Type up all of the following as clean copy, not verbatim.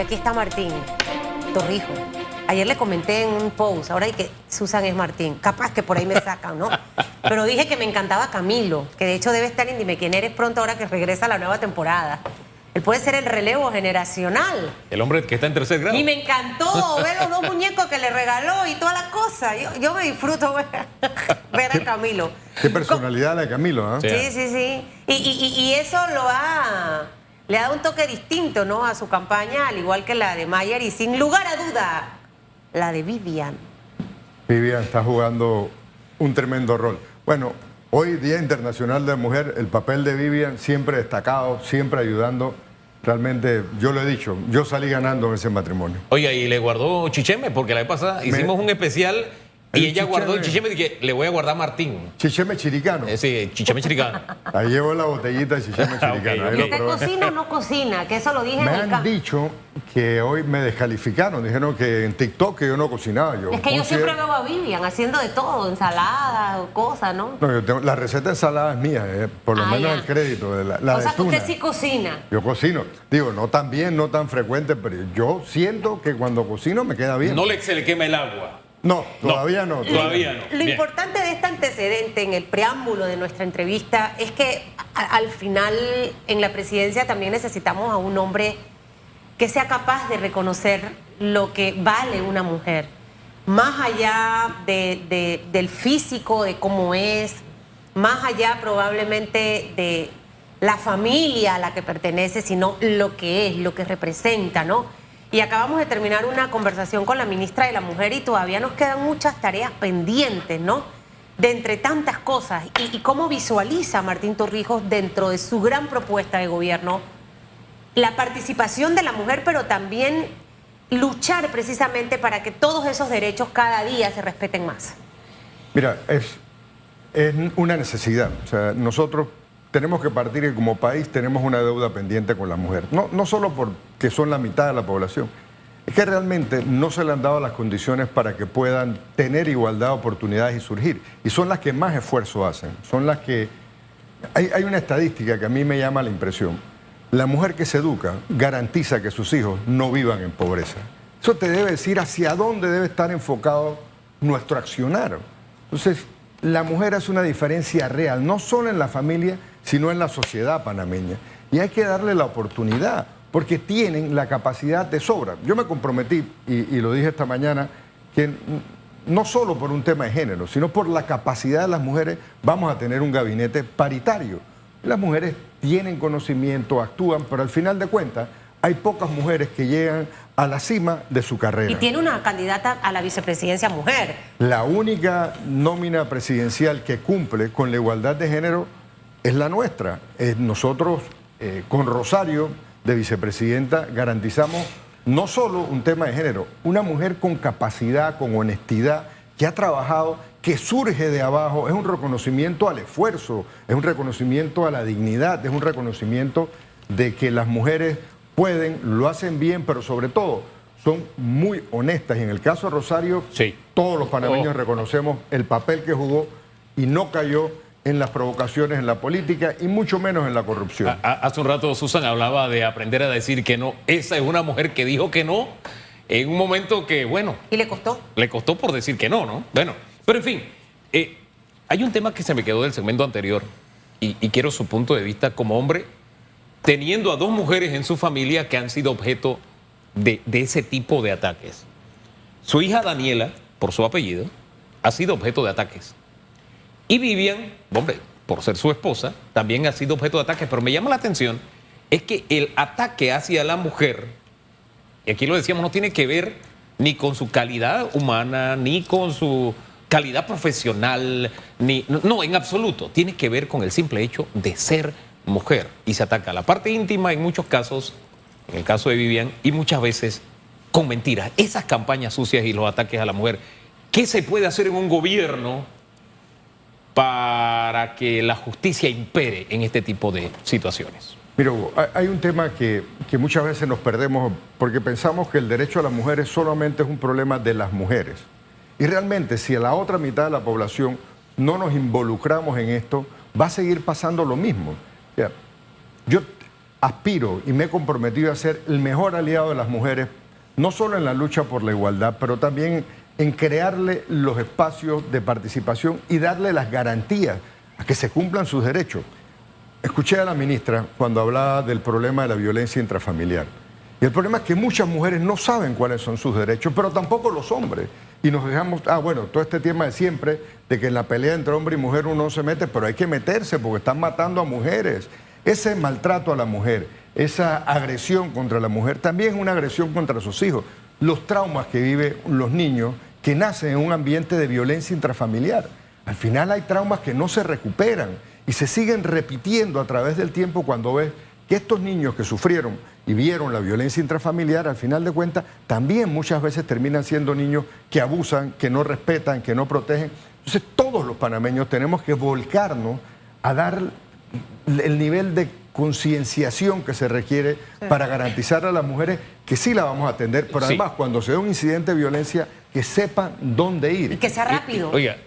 aquí está Martín Torrijos. Ayer le comenté en un post, ahora hay que Susan es Martín, capaz que por ahí me sacan, ¿no? Pero dije que me encantaba Camilo, que de hecho debe estar en Dime Quién Eres pronto ahora que regresa la nueva temporada. Él puede ser el relevo generacional. El hombre que está en tercer grado. Y me encantó ver los dos muñecos que le regaló y toda la cosa. Yo me disfruto ver a Camilo. Qué personalidad la de Camilo, ¿eh? Sí. Y eso le ha dado un toque distinto, ¿no?, a su campaña, al igual que la de Mayer y sin lugar a duda, la de Vivian. Vivian está jugando un tremendo rol. Bueno, hoy Día Internacional de la Mujer, el papel de Vivian siempre destacado, siempre ayudando. Realmente, yo lo he dicho, yo salí ganando en ese matrimonio. Oiga, y le guardó Chicheme, porque la vez pasada hicimos un especial y ella guardó el Chicheme y dije, le voy a guardar a Martín. Chicheme chiricano. Sí, Chicheme chiricano. Ahí llevo la botellita de Chicheme chiricano. Okay. ¿Usted cocina o no cocina? Que eso lo dije Me en el han dicho que hoy me descalificaron, dijeron que en TikTok que yo no cocinaba. Es que yo siempre veo a Vivian haciendo de todo, ensaladas, cosas, ¿no? No, yo tengo, la receta de ensalada es mía, por lo menos ya. el crédito de la O sea, de tuna. usted sí cocina. Yo cocino. Digo, no tan bien, no tan frecuente, pero yo siento que cuando cocino me queda bien. No se le quema el agua. No, todavía no. Todavía no. Lo importante de este antecedente en el preámbulo de nuestra entrevista es que al final en la presidencia también necesitamos a un hombre que sea capaz de reconocer lo que vale una mujer, más allá del físico, de cómo es, más allá probablemente de la familia a la que pertenece, sino lo que es, lo que representa, ¿no? Y acabamos de terminar una conversación con la ministra de la Mujer y todavía nos quedan muchas tareas pendientes, ¿no? De entre tantas cosas. ¿Y cómo visualiza Martín Torrijos dentro de su gran propuesta de gobierno la participación de la mujer, pero también luchar precisamente para que todos esos derechos cada día se respeten más? Mira, es una necesidad. O sea, nosotros tenemos que partir que como país tenemos una deuda pendiente con la mujer. No solo porque son la mitad de la población, es que realmente no se le han dado las condiciones para que puedan tener igualdad de oportunidades y surgir. Y son las que más esfuerzo hacen. Son las que... Hay una estadística que a mí me llama la impresión. La mujer que se educa garantiza que sus hijos no vivan en pobreza. Eso te debe decir hacia dónde debe estar enfocado nuestro accionar. Entonces, la mujer hace una diferencia real, no solo en la familia, sino en la sociedad panameña. Y hay que darle la oportunidad, porque tienen la capacidad de sobra. Yo me comprometí, y lo dije esta mañana, que no solo por un tema de género, sino por la capacidad de las mujeres, vamos a tener un gabinete paritario. Las mujeres tienen conocimiento, actúan, pero al final de cuentas hay pocas mujeres que llegan a la cima de su carrera. Y tiene una candidata a la vicepresidencia mujer. La única nómina presidencial que cumple con la igualdad de género es la nuestra. Nosotros, con Rosario, de vicepresidenta, garantizamos no solo un tema de género, una mujer con capacidad, con honestidad, que ha trabajado, que surge de abajo, es un reconocimiento al esfuerzo, es un reconocimiento a la dignidad, es un reconocimiento de que las mujeres pueden, lo hacen bien, pero sobre todo son muy honestas. Y en el caso de Rosario, sí, todos los panameños reconocemos el papel que jugó y no cayó en las provocaciones en la política y mucho menos en la corrupción. Hace un rato Susan hablaba de aprender a decir que no. Esa es una mujer que dijo que no en un momento que, bueno... ¿Y le costó? Le costó por decir que no, ¿no? Bueno, pero en fin, hay un tema que se me quedó del segmento anterior y quiero su punto de vista como hombre, teniendo a dos mujeres en su familia que han sido objeto de ese tipo de ataques. Su hija Daniela, por su apellido, ha sido objeto de ataques. Y Vivian, hombre, por ser su esposa, también ha sido objeto de ataques. Pero me llama la atención es que el ataque hacia la mujer, y aquí lo decíamos, no tiene que ver ni con su calidad humana, ni con su calidad profesional, no, en absoluto. Tiene que ver con el simple hecho de ser mujer. Y se ataca la parte íntima en muchos casos, en el caso de Vivian, y muchas veces con mentiras. Esas campañas sucias y los ataques a la mujer, ¿qué se puede hacer en un gobierno para que la justicia impere en este tipo de situaciones? Mira, Hugo, hay un tema que muchas veces nos perdemos porque pensamos que el derecho a las mujeres solamente es un problema de las mujeres. Y realmente, si a la otra mitad de la población no nos involucramos en esto, va a seguir pasando lo mismo. aspiro y me he comprometido a ser el mejor aliado de las mujeres, no solo en la lucha por la igualdad, pero también en crearle los espacios de participación y darle las garantías a que se cumplan sus derechos. Escuché a la ministra cuando hablaba del problema de la violencia intrafamiliar. Y el problema es que muchas mujeres no saben cuáles son sus derechos, pero tampoco los hombres. Y nos dejamos, bueno, todo este tema de siempre, de que en la pelea entre hombre y mujer uno no se mete, pero hay que meterse porque están matando a mujeres. Ese maltrato a la mujer, esa agresión contra la mujer, también es una agresión contra sus hijos. Los traumas que viven los niños que nacen en un ambiente de violencia intrafamiliar. Al final hay traumas que no se recuperan y se siguen repitiendo a través del tiempo cuando ves que estos niños que sufrieron y vieron la violencia intrafamiliar, al final de cuentas, también muchas veces terminan siendo niños que abusan, que no respetan, que no protegen. Entonces todos los panameños tenemos que volcarnos a dar el nivel de concienciación que se requiere para garantizar a las mujeres que sí la vamos a atender, pero además cuando se dé un incidente de violencia, que sepan dónde ir. Y que sea rápido. Oiga.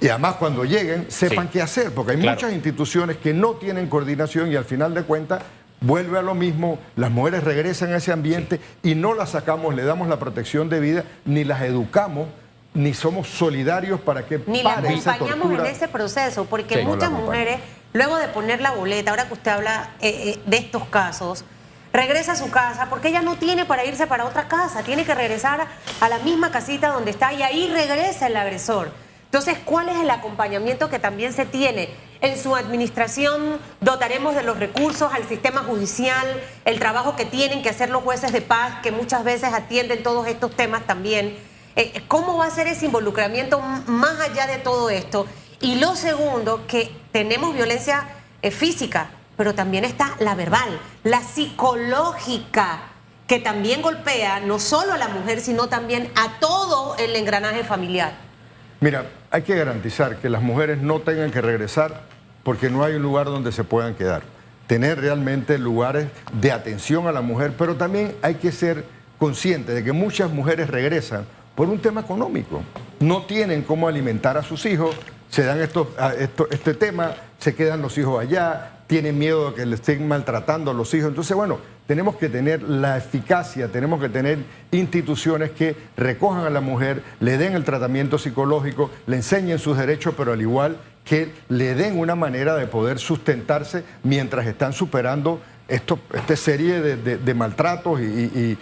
Y además cuando lleguen, sepan qué hacer, porque hay muchas instituciones que no tienen coordinación y al final de cuentas vuelve a lo mismo, las mujeres regresan a ese ambiente y no las sacamos, le damos la protección de vida, ni las educamos, ni somos solidarios para que ni la acompañamos en ese proceso, porque muchas mujeres, luego de poner la boleta, ahora que usted habla de estos casos, regresa a su casa porque ella no tiene para irse para otra casa, tiene que regresar a la misma casita donde está y ahí regresa el agresor. Entonces, ¿cuál es el acompañamiento que también se tiene? En su administración dotaremos de los recursos al sistema judicial, el trabajo que tienen que hacer los jueces de paz, que muchas veces atienden todos estos temas también. ¿Cómo va a ser ese involucramiento más allá de todo esto? Y lo segundo, que tenemos violencia física, pero también está la verbal, la psicológica, que también golpea no solo a la mujer, sino también a todo el engranaje familiar. Mira, hay que garantizar que las mujeres no tengan que regresar porque no hay un lugar donde se puedan quedar. Tener realmente lugares de atención a la mujer, pero también hay que ser conscientes de que muchas mujeres regresan por un tema económico. No tienen cómo alimentar a sus hijos, se dan este tema, se quedan los hijos allá, tienen miedo de que le estén maltratando a los hijos. Entonces, bueno, tenemos que tener la eficacia, tenemos que tener instituciones que recojan a la mujer, le den el tratamiento psicológico, le enseñen sus derechos, pero al igual que le den una manera de poder sustentarse mientras están superando esta serie de maltratos y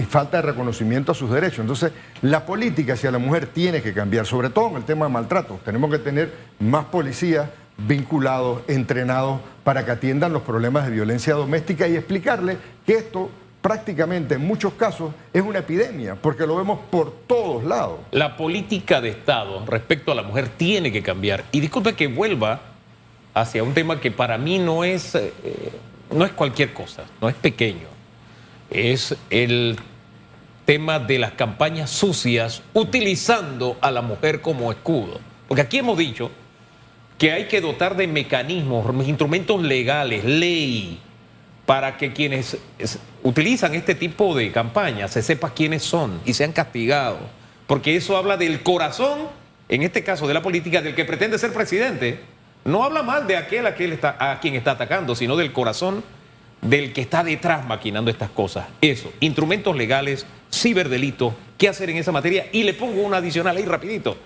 falta de reconocimiento a sus derechos. Entonces, la política hacia la mujer tiene que cambiar, sobre todo en el tema de maltratos. Tenemos que tener más policías vinculados, entrenados, para que atiendan los problemas de violencia doméstica y explicarles que esto prácticamente en muchos casos es una epidemia, porque lo vemos por todos lados. La política de Estado respecto a la mujer tiene que cambiar. Y disculpe que vuelva hacia un tema que para mí no es cualquier cosa, no es pequeño. Es el tema de las campañas sucias utilizando a la mujer como escudo. Porque aquí hemos dicho que hay que dotar de mecanismos, instrumentos legales, ley, para que quienes utilizan este tipo de campañas se sepa quiénes son y sean castigados. Porque eso habla del corazón, en este caso de la política, del que pretende ser presidente. No habla mal de a quien está atacando, sino del corazón del que está detrás maquinando estas cosas. Eso, instrumentos legales, ciberdelitos, qué hacer en esa materia. Y le pongo una adicional ahí rapidito.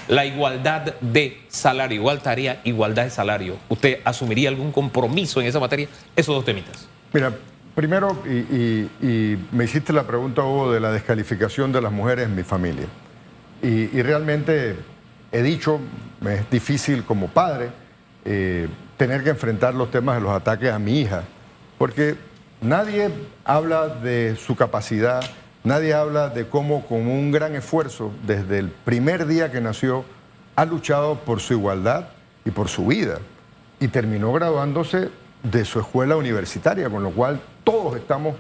La igualdad de salario, igual tarea, igualdad de salario. ¿Usted asumiría algún compromiso en esa materia? Esos dos temitas. Mira, primero, y me hiciste la pregunta, Hugo, de la descalificación de las mujeres en mi familia. Y realmente he dicho, me es difícil como padre tener que enfrentar los temas de los ataques a mi hija, porque nadie habla de su capacidad. Nadie habla de cómo con un gran esfuerzo, desde el primer día que nació, ha luchado por su igualdad y por su vida. Y terminó graduándose de su escuela universitaria, con lo cual todos estamos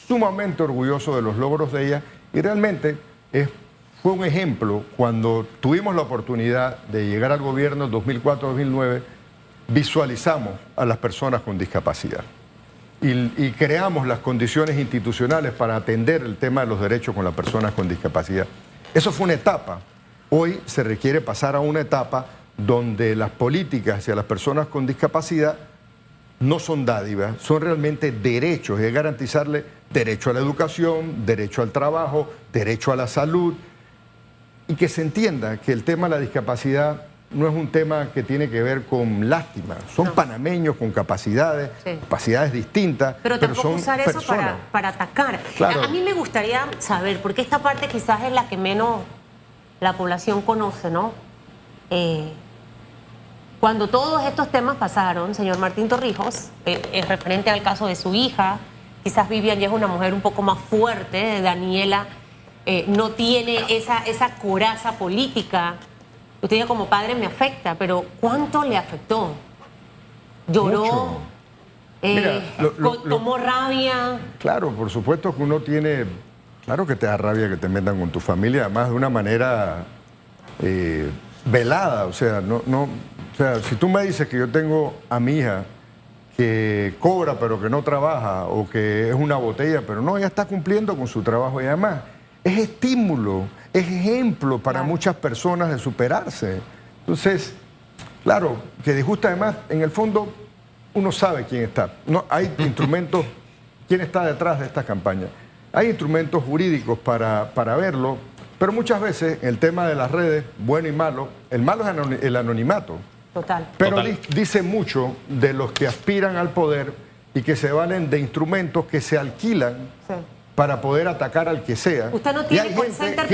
sumamente orgullosos de los logros de ella. Y realmente fue un ejemplo cuando tuvimos la oportunidad de llegar al gobierno en 2004-2009, visualizamos a las personas con discapacidad. Y creamos las condiciones institucionales para atender el tema de los derechos con las personas con discapacidad. Eso fue una etapa. Hoy se requiere pasar a una etapa donde las políticas hacia las personas con discapacidad no son dádivas, son realmente derechos, es garantizarle derecho a la educación, derecho al trabajo, derecho a la salud, y que se entienda que el tema de la discapacidad no es un tema que tiene que ver con lástima, son panameños con capacidades, capacidades distintas, pero tampoco son usar eso personas. para atacar. Claro. A mí me gustaría saber, porque esta parte quizás es la que menos la población conoce, ¿no? Cuando todos estos temas pasaron, señor Martín Torrijos, es referente al caso de su hija, quizás Vivian ya es una mujer un poco más fuerte, Daniela no tiene esa coraza política. Usted ya como padre me afecta, pero ¿cuánto le afectó? ¿Lloró? Mira, ¿Tomó rabia? Claro, por supuesto que uno tiene, claro que te da rabia que te metan con tu familia, además de una manera velada, o sea, o sea, si tú me dices que yo tengo a mi hija que cobra pero que no trabaja, o que es una botella, pero no, ella está cumpliendo con su trabajo, y además es estímulo, es ejemplo para muchas personas de superarse. Entonces, claro, que disgusta, además, en el fondo uno sabe quién está. No, hay instrumentos, quién está detrás de estas campañas. Hay instrumentos jurídicos para verlo, pero muchas veces el tema de las redes, bueno y malo, el malo es el anonimato. Total. Pero dice mucho de los que aspiran al poder y que se valen de instrumentos que se alquilan para poder atacar al que sea. Usted no tiene y hay gente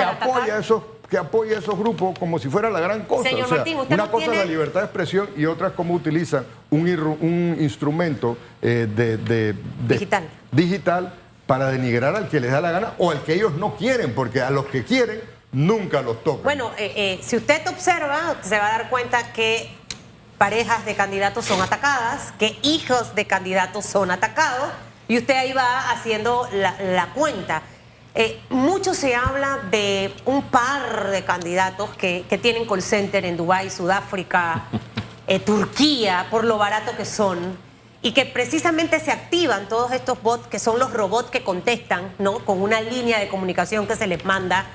que apoya esos grupos como si fuera la gran cosa. Señor Martín, usted una no cosa tiene... es la libertad de expresión y otra es cómo utilizan un instrumento digital para denigrar al que les da la gana o al que ellos no quieren, porque a los que quieren nunca los tocan. Bueno, si usted observa, se va a dar cuenta que parejas de candidatos son atacadas, que hijos de candidatos son atacados, y usted ahí va haciendo la cuenta. Mucho se habla de un par de candidatos que tienen call center en Dubái, Sudáfrica, Turquía, por lo barato que son, y que precisamente se activan todos estos bots, que son los robots que contestan, ¿no? Con una línea de comunicación que se les manda.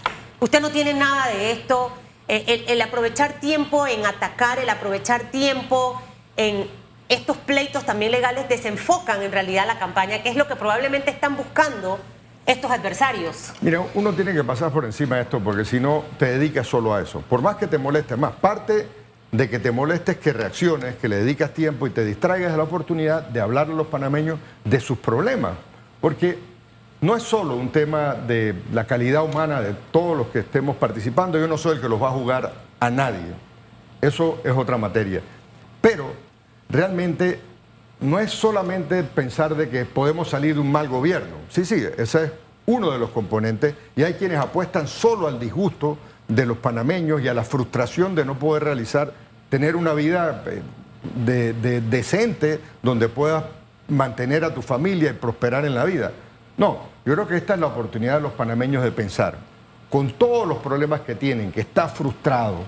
Usted no tiene nada de esto. El aprovechar tiempo en atacar, el aprovechar tiempo en estos pleitos también legales desenfocan en realidad la campaña, que es lo que probablemente están buscando estos adversarios. Mira, uno tiene que pasar por encima de esto porque si no te dedicas solo a eso. Por más que te moleste, más parte de que te molestes que reacciones, que le dedicas tiempo y te distraigas de la oportunidad de hablar a los panameños de sus problemas. Porque no es solo un tema de la calidad humana de todos los que estemos participando. Yo no soy el que los va a jugar a nadie. Eso es otra materia. Pero realmente no es solamente pensar de que podemos salir de un mal gobierno. Sí, ese es uno de los componentes. Y hay quienes apuestan solo al disgusto de los panameños y a la frustración de no poder tener una vida decente donde puedas mantener a tu familia y prosperar en la vida. No, yo creo que esta es la oportunidad de los panameños de pensar, con todos los problemas que tienen, que estás frustrado,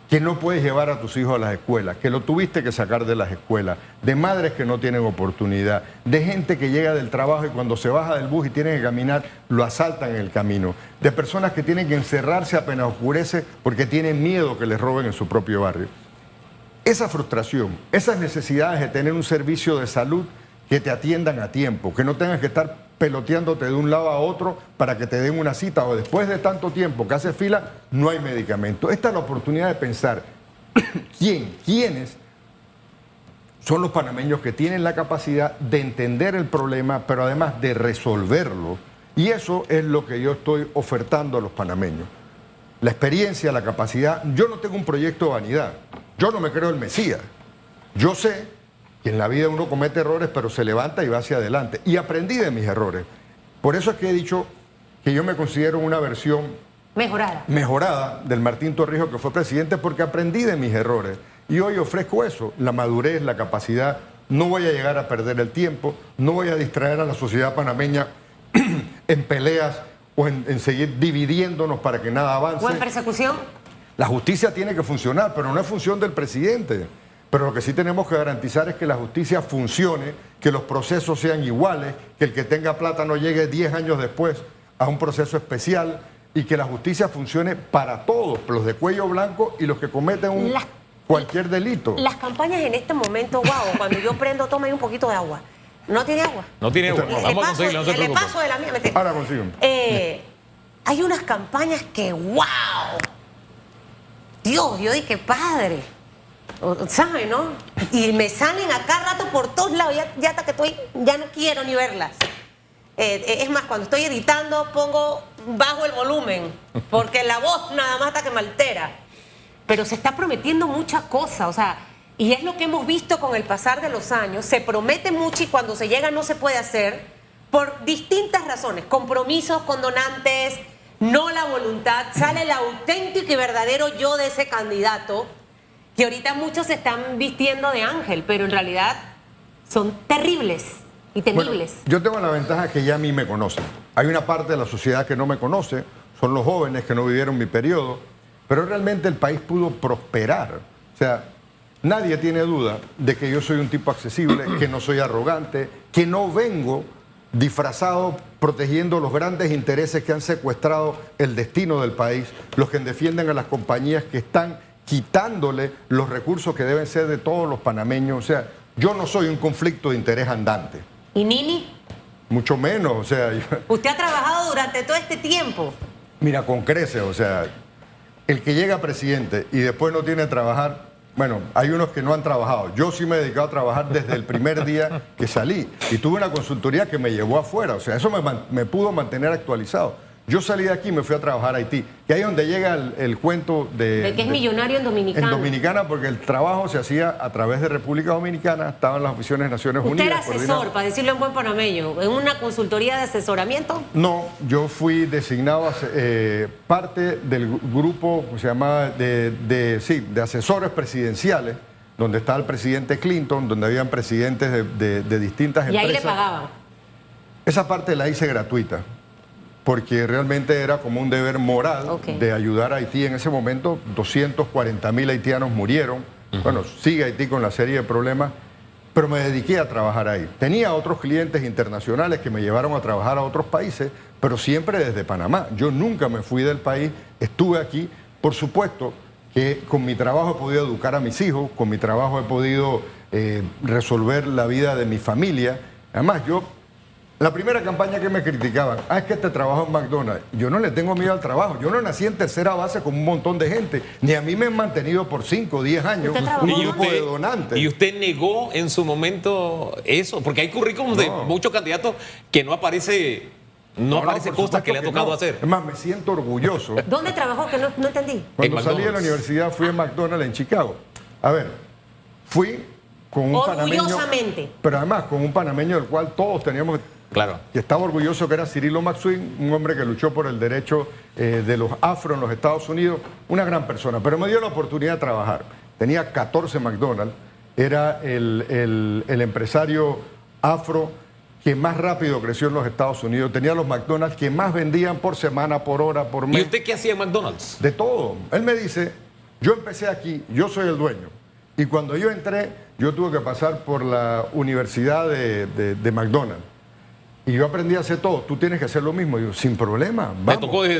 que no puedes llevar a tus hijos a las escuelas, que lo tuviste que sacar de las escuelas, de madres que no tienen oportunidad, de gente que llega del trabajo y cuando se baja del bus y tiene que caminar, lo asaltan en el camino, de personas que tienen que encerrarse apenas oscurece porque tienen miedo que les roben en su propio barrio. Esa frustración, esas necesidades de tener un servicio de salud que te atiendan a tiempo, que no tengas que estar peloteándote de un lado a otro para que te den una cita o después de tanto tiempo que haces fila, no hay medicamento. Esta es la oportunidad de pensar quiénes son los panameños que tienen la capacidad de entender el problema, pero además de resolverlo. Y eso es lo que yo estoy ofertando a los panameños. La experiencia, la capacidad. Yo no tengo un proyecto de vanidad. Yo no me creo el Mesías. Yo sé que en la vida uno comete errores, pero se levanta y va hacia adelante. Y aprendí de mis errores. Por eso es que he dicho que yo me considero una versión mejorada del Martín Torrijos que fue presidente, porque aprendí de mis errores. Y hoy ofrezco eso, la madurez, la capacidad. No voy a llegar a perder el tiempo, no voy a distraer a la sociedad panameña en peleas o en seguir dividiéndonos para que nada avance. ¿O en persecución? La justicia tiene que funcionar, pero no es función del presidente. Pero lo que sí tenemos que garantizar es que la justicia funcione, que los procesos sean iguales, que el que tenga plata no llegue 10 años después a un proceso especial y que la justicia funcione para todos, los de cuello blanco y los que cometen cualquier delito. Las campañas en este momento, wow, cuando yo prendo, tome un poquito de agua. ¿No tiene agua? No tiene agua. Le Vamos a conseguirla, no se le preocupe. paso de la mía. Ahora consigo. Hay unas campañas que, wow. Dios, yo dije, padre. ¿Sabe, no? Y me salen acá rato por todos lados. Ya hasta que estoy, ya no quiero ni verlas. Es más, cuando estoy editando, bajo el volumen. Porque la voz nada más hasta que me altera. Pero se está prometiendo muchas cosas, o sea, y es lo que hemos visto con el pasar de los años. Se promete mucho y cuando se llega no se puede hacer por distintas razones. Compromisos con donantes, no la voluntad. Sale el auténtico y verdadero yo de ese candidato, que ahorita muchos se están vistiendo de ángel, pero en realidad son terribles y temibles. Bueno, yo tengo la ventaja que ya a mí me conocen. Hay una parte de la sociedad que no me conoce, son los jóvenes que no vivieron mi periodo, pero realmente el país pudo prosperar. O sea, nadie tiene duda de que yo soy un tipo accesible, que no soy arrogante, que no vengo disfrazado protegiendo los grandes intereses que han secuestrado el destino del país, los que defienden a las compañías que están quitándole los recursos que deben ser de todos los panameños. O sea, yo no soy un conflicto de interés andante. ¿Y Nini? Mucho menos, o sea... Usted ha trabajado durante todo este tiempo. Mira, con creces, o sea, el que llega presidente y después no tiene que trabajar... Bueno, hay unos que no han trabajado. Yo sí me he dedicado a trabajar desde el primer día que salí. Y tuve una consultoría que me llevó afuera. O sea, eso me pudo mantener actualizado. Yo salí de aquí y me fui a trabajar a Haití. Y ahí es donde llega el cuento de que es millonario en Dominicana. En Dominicana, porque el trabajo se hacía a través de República Dominicana. Estaban las oficinas de Naciones Unidas. ¿Usted era asesor, para decirlo en buen panameño, en una consultoría de asesoramiento? No, yo fui designado parte del grupo, se llama de asesores presidenciales, donde estaba el presidente Clinton, donde habían presidentes de distintas empresas. ¿Y ahí le pagaban? Esa parte la hice gratuita, porque realmente era como un deber moral de ayudar a Haití. En ese momento 240.000 haitianos murieron. Bueno, sigue Haití con la serie de problemas, pero me dediqué a trabajar ahí. Tenía otros clientes internacionales que me llevaron a trabajar a otros países, pero siempre desde Panamá. Yo nunca me fui del país, estuve aquí. Por supuesto que con mi trabajo he podido educar a mis hijos, con mi trabajo he podido resolver la vida de mi familia. Además, la primera campaña que me criticaban, es que este trabajo en McDonald's. Yo no le tengo miedo al trabajo. Yo no nací en tercera base con un montón de gente. Ni a mí me han mantenido por 5 o 10 años un grupo de donantes. ¿Y usted negó en su momento eso? Porque hay currículums de muchos candidatos que no aparece cosas que le ha tocado hacer. Es más, me siento orgulloso. ¿Dónde trabajó? Que no entendí. Cuando salí de la universidad fui a McDonald's en Chicago. A ver, fui con un panameño. Orgullosamente. Pero además con un panameño del cual todos teníamos... Claro. Y estaba orgulloso, que era Cirilo Maxwin, un hombre que luchó por el derecho de los afro en los Estados Unidos, una gran persona, pero me dio la oportunidad de trabajar. Tenía 14 McDonald's, era el empresario afro que más rápido creció en los Estados Unidos, tenía los McDonald's que más vendían por semana, por hora, por mes. ¿Y usted qué hacía en McDonald's? De todo. Él me dice, yo empecé aquí, yo soy el dueño, y cuando yo entré, yo tuve que pasar por la universidad de McDonald's. Y yo aprendí a hacer todo. Tú tienes que hacer lo mismo. Y yo, sin problema, vamos. Me tocó desde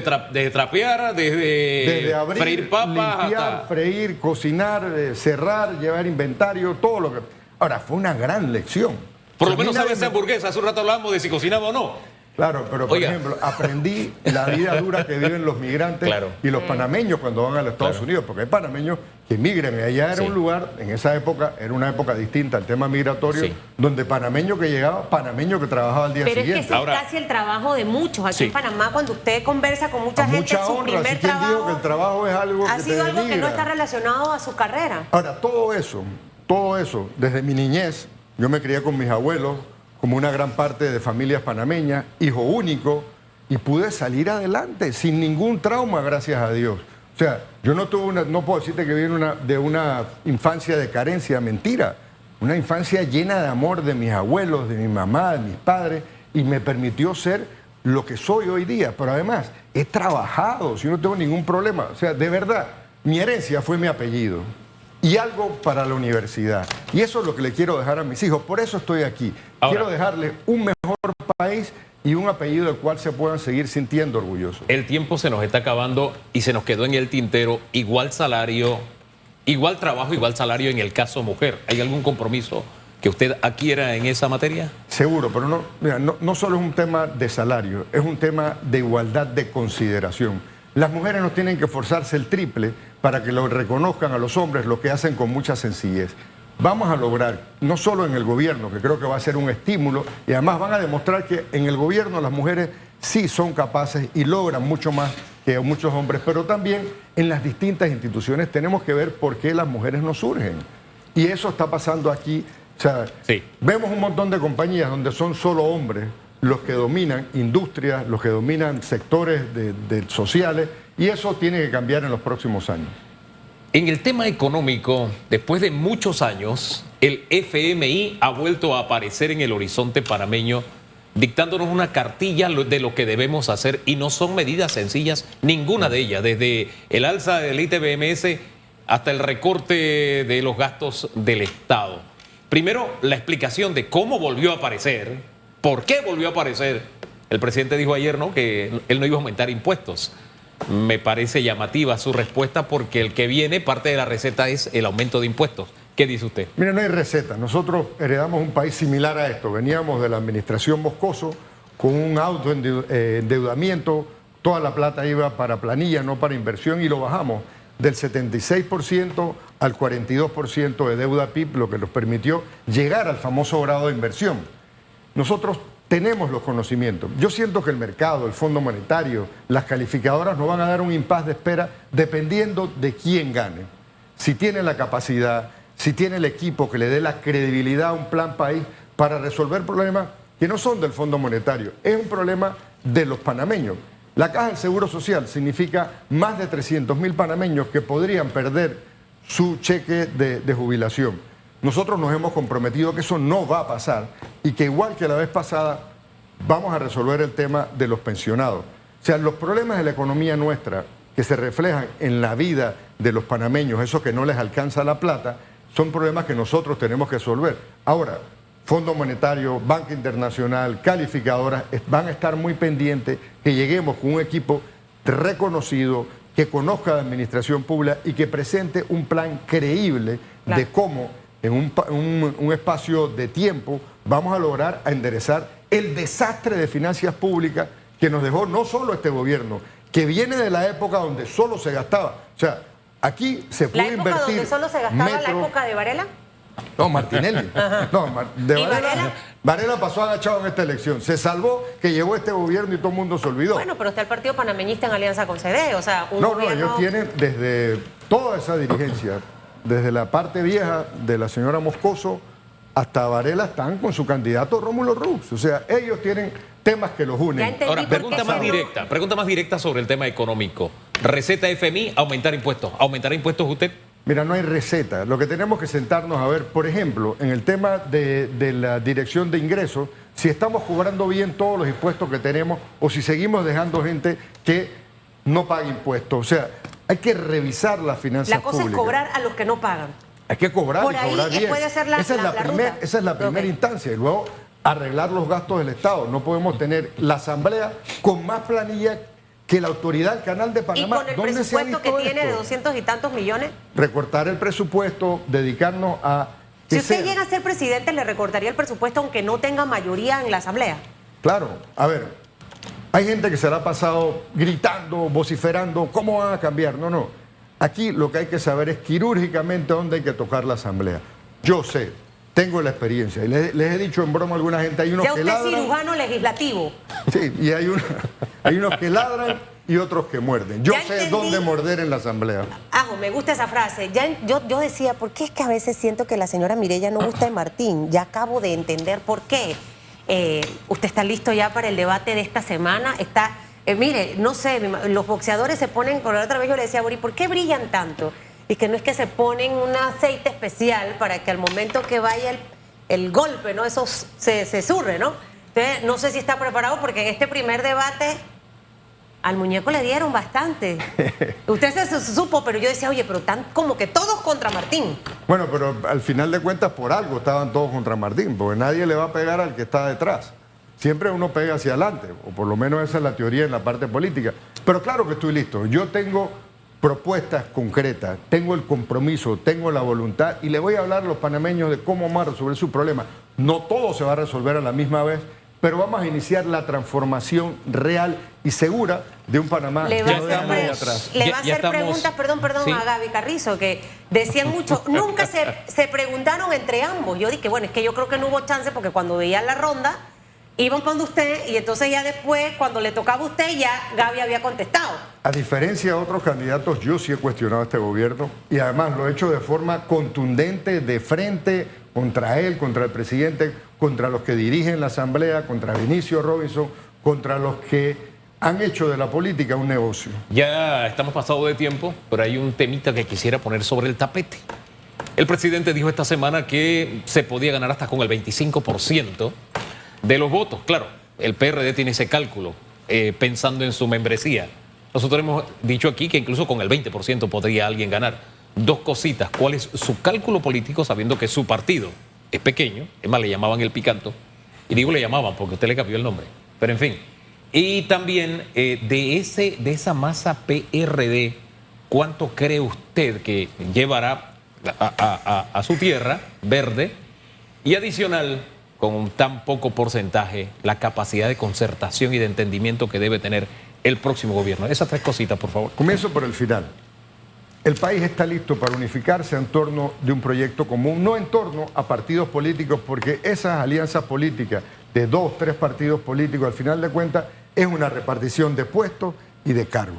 trapear, desde abrir, freír papas, limpiar, freír, cocinar, cerrar, llevar inventario, todo lo que... Ahora, fue una gran lección. Por lo menos sabe hacer hamburguesa. Hace un rato hablábamos de si cocinaba o no. Claro, pero por ejemplo, aprendí la vida dura que viven los migrantes y los panameños cuando van a los Estados Unidos, porque hay panameños que migran, y allá era un lugar, en esa época, era una época distinta al tema migratorio, donde panameño que llegaba, panameño que trabajaba al día siguiente. Pero es que ese es casi el trabajo de muchos. Aquí en Panamá, cuando usted conversa con mucha gente, mucha honra, su primer trabajo dijo que el trabajo es algo ha que sido te algo que denigra. no está relacionado a su carrera. Ahora, todo eso, desde mi niñez, yo me crié con mis abuelos, como una gran parte de familias panameñas, hijo único, y pude salir adelante sin ningún trauma, gracias a Dios. O sea, yo no puedo decirte que viene de una infancia de carencia, mentira. Una infancia llena de amor de mis abuelos, de mi mamá, de mis padres, y me permitió ser lo que soy hoy día. Pero además, he trabajado, si no tengo ningún problema. O sea, de verdad, mi herencia fue mi apellido. Y algo para la universidad. Y eso es lo que le quiero dejar a mis hijos. Por eso estoy aquí. Ahora, quiero dejarles un mejor país y un apellido del cual se puedan seguir sintiendo orgullosos. El tiempo se nos está acabando y se nos quedó en el tintero igual salario igual trabajo, igual salario en el caso mujer. ¿Hay algún compromiso que usted adquiera en esa materia? Seguro, pero no, mira, no solo es un tema de salario, es un tema de igualdad de consideración. Las mujeres no tienen que forzarse el triple para que lo reconozcan a los hombres, lo que hacen con mucha sencillez. Vamos a lograr, no solo en el gobierno, que creo que va a ser un estímulo, y además van a demostrar que en el gobierno las mujeres sí son capaces y logran mucho más que muchos hombres, pero también en las distintas instituciones tenemos que ver por qué las mujeres no surgen. Y eso está pasando aquí. O sea, sí. Vemos un montón de compañías donde son solo hombres los que dominan industrias, los que dominan sectores sociales, y eso tiene que cambiar en los próximos años. En el tema económico, después de muchos años, el FMI ha vuelto a aparecer en el horizonte panameño, dictándonos una cartilla de lo que debemos hacer, y no son medidas sencillas, ninguna de ellas, desde el alza del ITBMS hasta el recorte de los gastos del Estado. Primero, la explicación de cómo volvió a aparecer, por qué volvió a aparecer. El presidente dijo ayer, ¿no?, que él no iba a aumentar impuestos. Me parece llamativa su respuesta porque el que viene, parte de la receta es el aumento de impuestos. ¿Qué dice usted? Mire, no hay receta. Nosotros heredamos un país similar a esto. Veníamos de la administración Moscoso con un autoendeudamiento. Toda la plata iba para planilla, no para inversión, y lo bajamos del 76% al 42% de deuda PIB, lo que nos permitió llegar al famoso grado de inversión. Nosotros tenemos los conocimientos. Yo siento que el mercado, el Fondo Monetario, las calificadoras nos van a dar un impasse de espera dependiendo de quién gane. Si tiene la capacidad, si tiene el equipo que le dé la credibilidad a un plan país para resolver problemas que no son del Fondo Monetario, es un problema de los panameños. La Caja del Seguro Social significa más de 300.000 panameños que podrían perder su cheque de jubilación. Nosotros nos hemos comprometido que eso no va a pasar y que igual que la vez pasada vamos a resolver el tema de los pensionados. O sea, los problemas de la economía nuestra que se reflejan en la vida de los panameños, eso que no les alcanza la plata, son problemas que nosotros tenemos que resolver. Ahora, Fondo Monetario, Banca Internacional, calificadoras van a estar muy pendientes que lleguemos con un equipo reconocido, que conozca la administración pública y que presente un plan creíble de cómo en un espacio de tiempo vamos a lograr enderezar el desastre de finanzas públicas que nos dejó no solo este gobierno, que viene de la época donde solo se gastaba. O sea, aquí se puede invertir. ¿La época donde solo se gastaba la época de Varela? No, Martinelli. No, Varela pasó agachado en esta elección. Se salvó que llegó este gobierno y todo el mundo se olvidó. Bueno, pero está el partido panameñista en alianza con CD. O sea, No, ellos tienen desde toda esa dirigencia, desde la parte vieja de la señora Moscoso hasta Varela, están con su candidato Rómulo Rux. O sea, ellos tienen temas que los unen. Ahora, pregunta más directa sobre el tema económico. Receta FMI, aumentar impuestos. ¿Aumentará impuestos usted? Mira, no hay receta. Lo que tenemos que sentarnos a ver, por ejemplo, en el tema de la dirección de ingresos, si estamos cobrando bien todos los impuestos que tenemos o si seguimos dejando gente que no paga impuestos. O sea, hay que revisar las finanzas públicas. La cosa es cobrar a los que no pagan. Hay que cobrar por y ahí cobrar bien. Puede ser esa es la primera instancia. Y luego arreglar los gastos del Estado. No podemos tener la Asamblea con más planilla que la autoridad del Canal de Panamá. Y con el presupuesto que tiene de 200 y tantos millones. Recortar el presupuesto, dedicarnos a... Si usted llega a ser presidente, ¿le recortaría el presupuesto aunque no tenga mayoría en la Asamblea? Claro. A ver, hay gente que se la ha pasado gritando, vociferando, ¿cómo van a cambiar? No. Aquí lo que hay que saber es quirúrgicamente dónde hay que tocar la Asamblea. Yo sé, tengo la experiencia. Y les he dicho en broma a alguna gente, hay unos que ladran... Ya usted es cirujano legislativo. Sí, y hay unos que ladran y otros que muerden. Yo sé dónde morder en la Asamblea. Me gusta esa frase. Yo decía, ¿por qué es que a veces siento que la señora Mireya no gusta de Martín? Ya acabo de entender por qué. ¿Usted está listo ya para el debate de esta semana? Mire, no sé, los boxeadores se ponen, por la otra vez yo le decía a Bori, ¿por qué brillan tanto? Y que no es que se ponen un aceite especial para que al momento que vaya el golpe, ¿no? Eso se surre, ¿no? Entonces, no sé si está preparado porque en este primer debate al muñeco le dieron bastante. Usted se supo, pero yo decía, oye, pero están como que todos contra Martín. Bueno, pero al final de cuentas por algo estaban todos contra Martín, porque nadie le va a pegar al que está detrás. Siempre uno pega hacia adelante, o por lo menos esa es la teoría en la parte política. Pero claro que estoy listo. Yo tengo propuestas concretas, tengo el compromiso, tengo la voluntad y le voy a hablar a los panameños de cómo vamos a resolver su problema. No todo se va a resolver a la misma vez, pero vamos a iniciar la transformación real y segura de un Panamá Le que va no a deja hacer, nadie atrás. le va a Ya hacer estamos- preguntas, perdón, Sí. a Gaby Carrizo, que decían mucho, nunca se preguntaron entre ambos. Yo dije, bueno, es que yo creo que no hubo chance porque cuando veían la ronda, iban para usted y entonces ya después, cuando le tocaba a usted, ya Gaby había contestado. A diferencia de otros candidatos, yo sí he cuestionado a este gobierno y además lo he hecho de forma contundente, de frente, contra él, contra el presidente, contra los que dirigen la Asamblea, contra Vinicio Robinson, contra los que han hecho de la política un negocio. Ya estamos pasados de tiempo, pero hay un temita que quisiera poner sobre el tapete. El presidente dijo esta semana que se podía ganar hasta con el 25% de los votos. Claro, el PRD tiene ese cálculo pensando en su membresía. Nosotros hemos dicho aquí que incluso con el 20% podría alguien ganar. Dos cositas. ¿Cuál es su cálculo político sabiendo que su partido es pequeño? Es más, le llamaban el picanto. Y digo le llamaban porque usted le cambió el nombre. Pero en fin. Y también de esa masa PRD, ¿cuánto cree usted que llevará a su tierra verde? Y adicional, con un tan poco porcentaje, la capacidad de concertación y de entendimiento que debe tener el próximo gobierno. Esas tres cositas, por favor. Comienzo por el final. El país está listo para unificarse en torno de un proyecto común, no en torno a partidos políticos, porque esas alianzas políticas de 2, 3 partidos políticos, al final de cuentas, es una repartición de puestos y de cargos.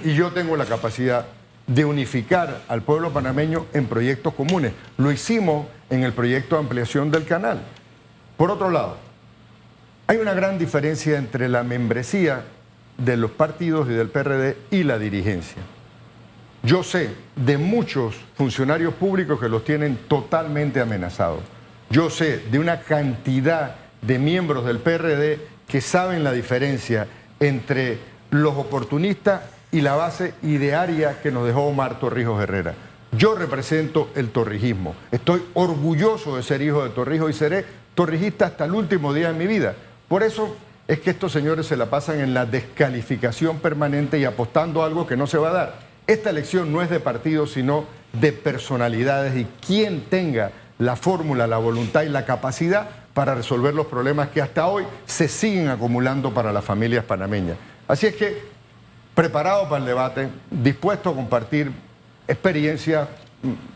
Y yo tengo la capacidad de unificar al pueblo panameño en proyectos comunes. Lo hicimos en el proyecto de ampliación del canal. Por otro lado, hay una gran diferencia entre la membresía de los partidos y del PRD y la dirigencia. Yo sé de muchos funcionarios públicos que los tienen totalmente amenazados. Yo sé de una cantidad de miembros del PRD que saben la diferencia entre los oportunistas y la base idearia que nos dejó Omar Torrijos Herrera. Yo represento el torrijismo. Estoy orgulloso de ser hijo de Torrijos y seré torrijista hasta el último día de mi vida. Por eso es que estos señores se la pasan en la descalificación permanente y apostando a algo que no se va a dar. Esta elección no es de partidos, sino de personalidades y quien tenga la fórmula, la voluntad y la capacidad para resolver los problemas que hasta hoy se siguen acumulando para las familias panameñas. Así es que, preparado para el debate, dispuesto a compartir experiencia,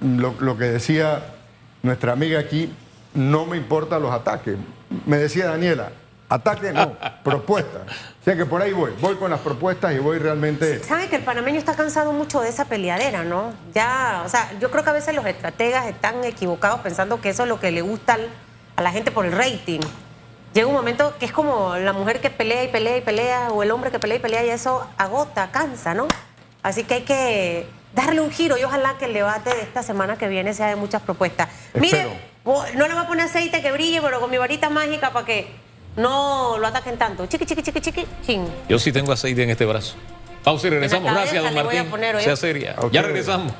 lo que decía nuestra amiga aquí, no me importan los ataques. Me decía Daniela, ataque no, propuestas. O sea que por ahí voy con las propuestas y voy realmente... Saben que el panameño está cansado mucho de esa peleadera, ¿no? Ya, o sea, yo creo que a veces los estrategas están equivocados pensando que eso es lo que le gusta a la gente por el rating. Llega un momento que es como la mujer que pelea y pelea y pelea, o el hombre que pelea y pelea, y eso agota, cansa, ¿no? Así que hay que darle un giro y ojalá que el debate de esta semana que viene sea de muchas propuestas. Espero. Mire, no le voy a poner aceite que brille, pero con mi varita mágica para que no lo ataquen tanto. Chiqui, chiqui, chiqui, chiqui, chin. Yo sí tengo aceite en este brazo. Pausa y regresamos. En la Gracias, cabeza don le voy a Martín. poner, ¿oye? Sea seria. A Ya ustedes. regresamos.